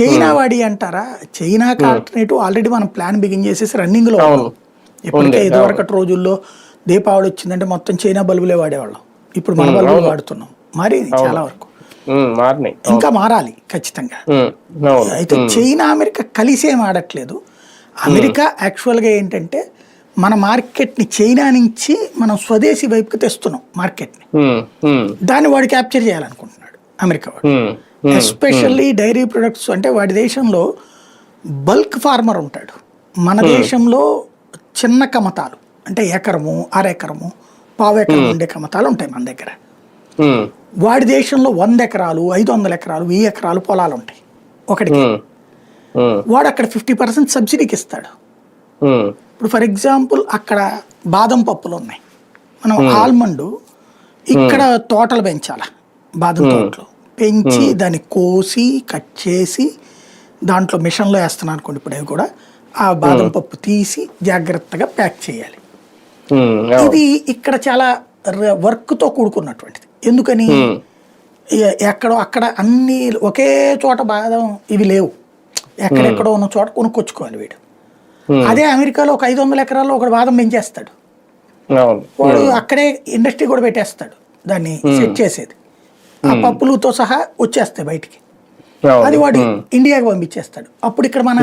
China వాడి అంటారా, చైనాకి ఆల్టర్నేటివ్ ఆల్రెడీ మనం ప్లాన్ బిగిన్ చేసేసి రన్నింగ్ లో ఇప్పటికే ఇదివరకటి రోజుల్లో దీపావళి వచ్చిందంటే మొత్తం చైనా బల్బులే వాడేవాళ్ళం. ఇప్పుడు మన బల్బులు వాడుతున్నాం. మరి చాలా వరకు ఇంకా మారాలి ఖచ్చితంగా. అయితే చైనా అమెరికా కలిసి ఏం ఆడట్లేదు. అమెరికా యాక్చువల్గా ఏంటంటే మన మార్కెట్ని చైనా నుంచి మనం స్వదేశీ వైపుకి తెస్తున్నాం మార్కెట్ని. దాన్ని వాడు క్యాప్చర్ చేయాలనుకుంటున్నాడు అమెరికా వాడు. ఎస్పెషల్లీ డైరీ ప్రొడక్ట్స్ అంటే వాడి దేశంలో బల్క్ ఫార్మర్ ఉంటాడు. మన దేశంలో చిన్న కమతాలు అంటే ఎకరము, అరెకరము, పావు ఎకరం ఉండే కమతాలు ఉంటాయి మన దగ్గర. వాడి దేశంలో 100 ఎకరాలు, 500 ఎకరాలు, 1000 ఎకరాలు పొలాలు ఉంటాయి ఒకటికి. వాడు అక్కడ 50% సబ్సిడీకి ఇస్తాడు. ఇప్పుడు ఫర్ ఎగ్జాంపుల్ అక్కడ బాదం పప్పులు ఉన్నాయి, మనం ఆల్మండ్ ఇక్కడ తోటలు పెంచాల, బాదం తోటలు పెంచి దాన్ని కోసి కట్ చేసి దాంట్లో మిషన్లో వేస్తున్నాను అనుకోండి. ఇప్పుడు అవి కూడా ఆ బాదం పప్పు తీసి జాగ్రత్తగా ప్యాక్ చేయాలి. ఇది ఇక్కడ చాలా వర్క్తో కూడుకున్నటువంటిది. ఎందుకని ఎక్కడో అక్కడ అన్ని ఒకే చోట బాదం ఇవి లేవు, ఎక్కడెక్కడో ఉన్న చోట కొనుక్కొచ్చుకోవాలి వీడు. అదే అమెరికాలో ఒక 500 ఎకరాల్లో ఒకటి బాదం పెంచేస్తాడు వాడు, అక్కడే ఇండస్ట్రీ కూడా పెట్టేస్తాడు దాన్ని సెట్ చేసేది. ఆ పప్పులతో సహా వచ్చేస్తాయి బయటికి, అది వాడు ఇండియాకి పంపించేస్తాడు. అప్పుడు ఇక్కడ మన